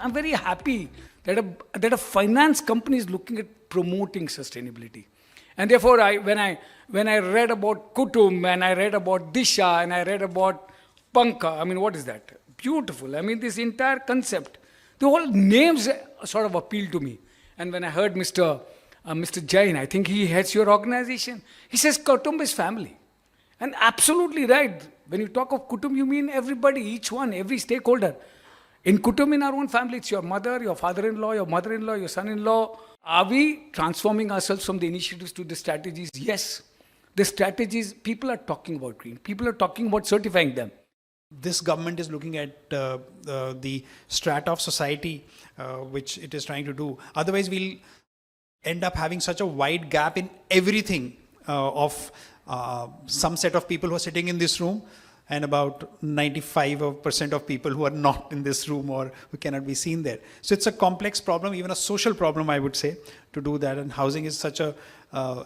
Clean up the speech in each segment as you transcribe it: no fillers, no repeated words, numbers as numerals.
I'm very happy that a finance company is looking at promoting sustainability. And therefore, when I read about Kutumb and I read about Disha and I read about Panka, I mean, what is that? Beautiful. I mean, this entire concept, the whole names sort of appealed to me. And when I heard Mr. Jain, I think he heads your organization, he says Kutumb is family. And absolutely right. When you talk of Kutumb, you mean everybody, each one, every stakeholder. In Kutumb, in our own family, it's your mother, your father-in-law, your mother-in-law, your son-in-law. Are we transforming ourselves from the initiatives to the strategies? Yes. The strategies, people are talking about green. People are talking about certifying them. This government is looking at the strata of society which it is trying to do. Otherwise, we'll end up having such a wide gap in everything of some set of people who are sitting in this room and about 95% of people who are not in this room or who cannot be seen there. So it's a complex problem, even a social problem, I would say, to do that. And housing is such a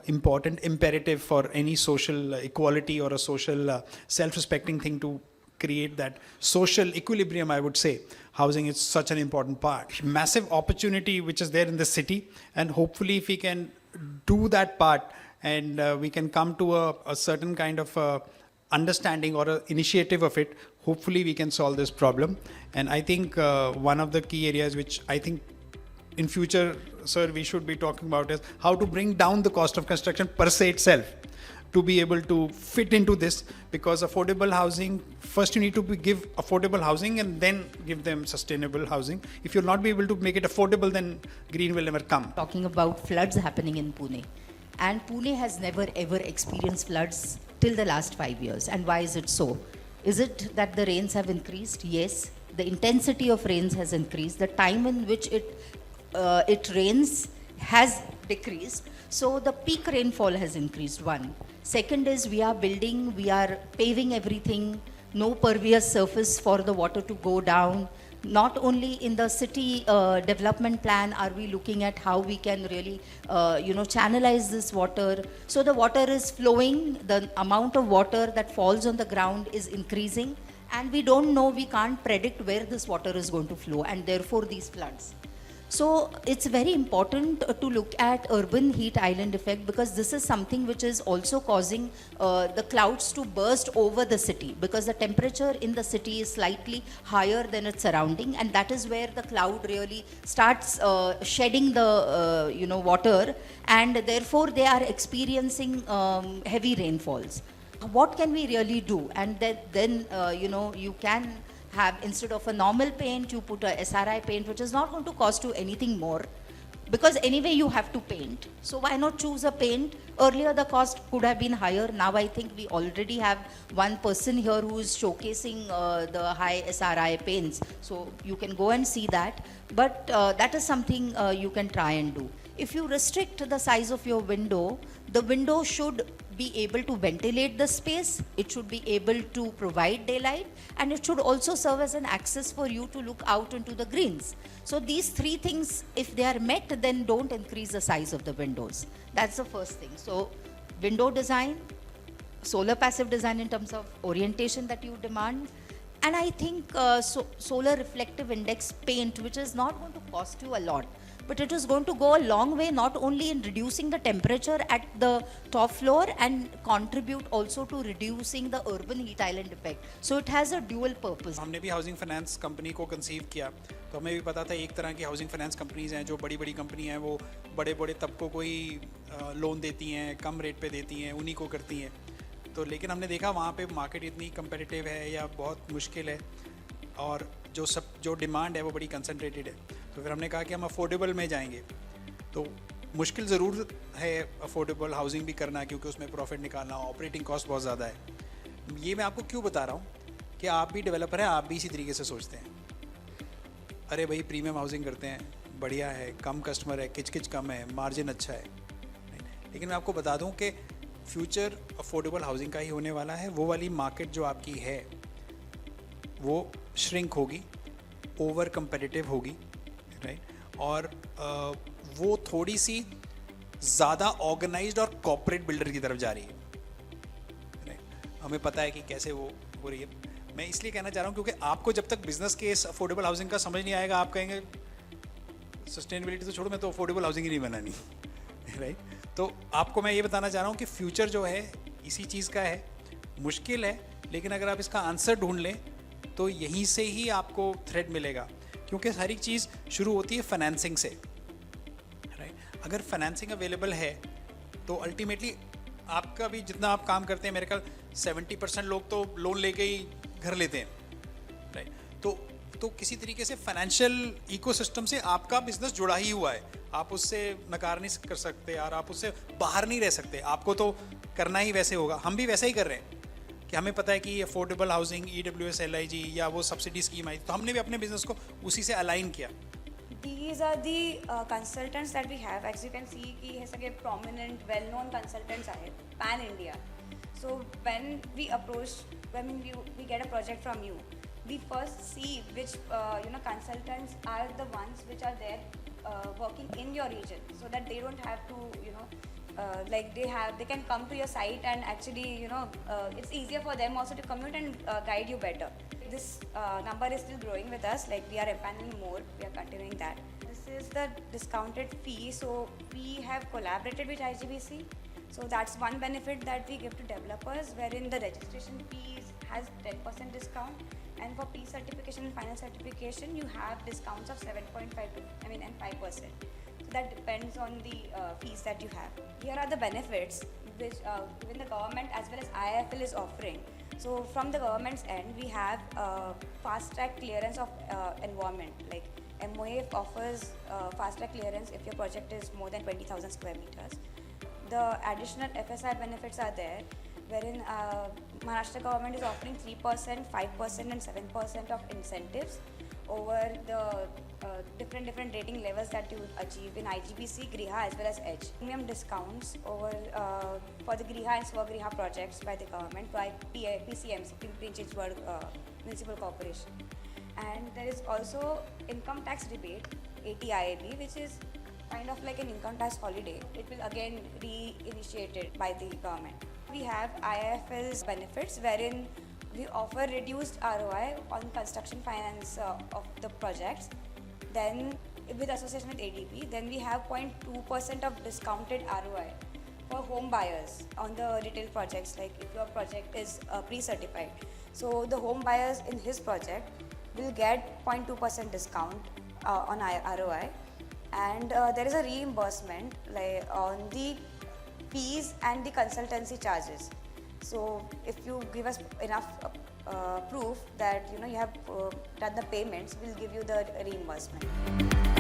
important imperative for any social equality or a social self-respecting thing to create that social equilibrium, I would say. Housing is such an important part. Massive opportunity which is there in the city, and hopefully if we can do that part and we can come to a certain kind of understanding or an initiative of it, hopefully we can solve this problem. And I think one of the key areas which I think in future, sir, we should be talking about is how to bring down the cost of construction per se itself to be able to fit into this, because affordable housing, first you need to give affordable housing and then give them sustainable housing. If you'll not be able to make it affordable, then green will never come. Talking about floods happening in Pune, and Pune has never ever experienced floods till the last 5 years. And why is it so? Is it that the rains have increased? Yes. The intensity of rains has increased. The time in which it rains has decreased. So the peak rainfall has increased, one. Second is we are paving everything, no pervious surface for the water to go down. Not only in the city development plan are we looking at how we can really, channelize this water. So the water is flowing, the amount of water that falls on the ground is increasing, and we don't know, we can't predict where this water is going to flow, and therefore these floods. So it's very important to look at urban heat island effect, because this is something which is also causing the clouds to burst over the city, because the temperature in the city is slightly higher than its surrounding, and that is where the cloud really starts shedding the water, and therefore they are experiencing heavy rainfalls. What can we really do? And then you can have, instead of a normal paint, you put a SRI paint, which is not going to cost you anything more, because anyway you have to paint. So why not choose a paint? Earlier the cost could have been higher. Now I think we already have one person here who is showcasing the high SRI paints. So you can go and see that. But that is something you can try and do. If you restrict the size of your window, the window should be able to ventilate the space, it should be able to provide daylight, and it should also serve as an access for you to look out into the greens. So these three things, if they are met, then don't increase the size of the windows. That's the first thing. So window design, solar passive design in terms of orientation that you demand, and I think solar reflective index paint, which is not going to cost you a lot, but it is going to go a long way, not only in reducing the temperature at the top floor and contribute also to reducing the urban heat island effect. So it has a dual purpose. हमने भी housing finance company को conceive किया, तो हमें भी पता था एक तरह की हाउसिंग फाइनेंस कंपनीज हैं जो बड़ी बड़ी कंपनी हैं, वो बड़े बड़े तबकों को ही लोन देती हैं, कम रेट पे देती हैं, उन्हीं को करती हैं. तो लेकिन हमने देखा वहाँ पे मार्केट इतनी कंपेटिटिव है या बहुत मुश्किल है, और जो डिमांड है वो बड़ी कंसंट्रेटेड है. तो फिर हमने कहा कि हम अफोर्डेबल में जाएंगे. तो मुश्किल ज़रूर है अफोर्डेबल हाउसिंग भी करना, क्योंकि उसमें प्रॉफिट निकालना, ऑपरेटिंग कॉस्ट बहुत ज़्यादा है. ये मैं आपको क्यों बता रहा हूँ कि आप भी डेवलपर हैं, आप भी इसी तरीके से सोचते हैं. अरे भाई प्रीमियम हाउसिंग करते हैं, बढ़िया है, कम कस्टमर है, किच कम है, मार्जिन अच्छा है. लेकिन मैं आपको बता दूँ कि फ्यूचर अफोर्डेबल हाउसिंग का ही होने वाला है. वो वाली मार्केट जो आपकी है वो श्रिंक होगी, ओवर कंपेटिटिव होगी, राइट. और वो थोड़ी सी ज़्यादा ऑर्गेनाइज्ड और कॉर्पोरेट बिल्डर की तरफ जा रही है, राइट. हमें पता है कि कैसे वो हो रही है. मैं इसलिए कहना चाह रहा हूँ क्योंकि आपको जब तक बिजनेस केस अफोर्डेबल हाउसिंग का समझ नहीं आएगा, आप कहेंगे सस्टेनेबिलिटी तो छोड़ो, मैं तो अफोर्डेबल हाउसिंग ही नहीं बनानी, राइट? तो आपको मैं ये बताना चाह रहा हूँ कि फ्यूचर जो है इसी चीज़ का है, मुश्किल है, लेकिन अगर आप इसका आंसर ढूंढ लें तो यहीं से ही आपको थ्रेड मिलेगा, क्योंकि हर एक चीज़ शुरू होती है फाइनेंसिंग से, राइट? अगर फाइनेंसिंग अवेलेबल है तो अल्टीमेटली आपका भी जितना आप काम करते हैं, मेरे ख्याल 70% लोग तो लोन लेके ही घर लेते हैं, राइट? तो किसी तरीके से फाइनेंशियल इकोसिस्टम से आपका बिजनेस जुड़ा ही हुआ है, आप उससे नकार नहीं कर सकते और आप उससे बाहर नहीं रह सकते, आपको तो करना ही वैसे होगा। हम भी वैसे ही कर रहे हैं कि हमें पता है कि अफोर्डेबल हाउसिंग, EWS, LIG या वो सब्सिडी स्कीम आई, तो हमने भी अपने बिजनेस को उसी से अलाइन किया। These are the consultants that we have. As you can see, कि हे सगळे prominent, well-known consultants आहेत pan India. So when we approach, we get a project from you, we first see which consultants are the ones which are there working in your region, so that they don't have to they can come to your site and actually it's easier for them also to commute and guide you better. This number is still growing with us, like we are empaneling more, we are continuing that. This is the discounted fee, so we have collaborated with IGBC, so that's one benefit that we give to developers, wherein the registration fees has 10% discount, and for P certification and final certification you have discounts of 7.5 to and 5%. So that depends on the fees that you have. Here are the benefits which even the government as well as IIFL is offering. So from the government's end, we have fast track clearance of environment. Like MOA offers fast track clearance if your project is more than 20,000 square meters. The additional FSI benefits are there, wherein Maharashtra government is offering 3%, 5% and 7% of incentives over the different rating levels that you achieve in IGBC, Griha as well as Edge. Premium discounts over for the Griha and Swagriha projects by the government by PCMC, Pimpri-Chinchwad Municipal Corporation. And there is also income tax rebate, ATIAB, which is kind of like an income tax holiday. It will again re-initiated by the government. We have IIFL's benefits, wherein we offer reduced ROI on construction finance of the projects. Then with association with ADB, then we have 0.2% of discounted ROI for home buyers on the retail projects, like if your project is pre-certified. So the home buyers in his project will get 0.2% discount on ROI, and there is a reimbursement like on the fees and the consultancy charges. So if you give us enough proof that you have done the payments, we'll give you the reimbursement.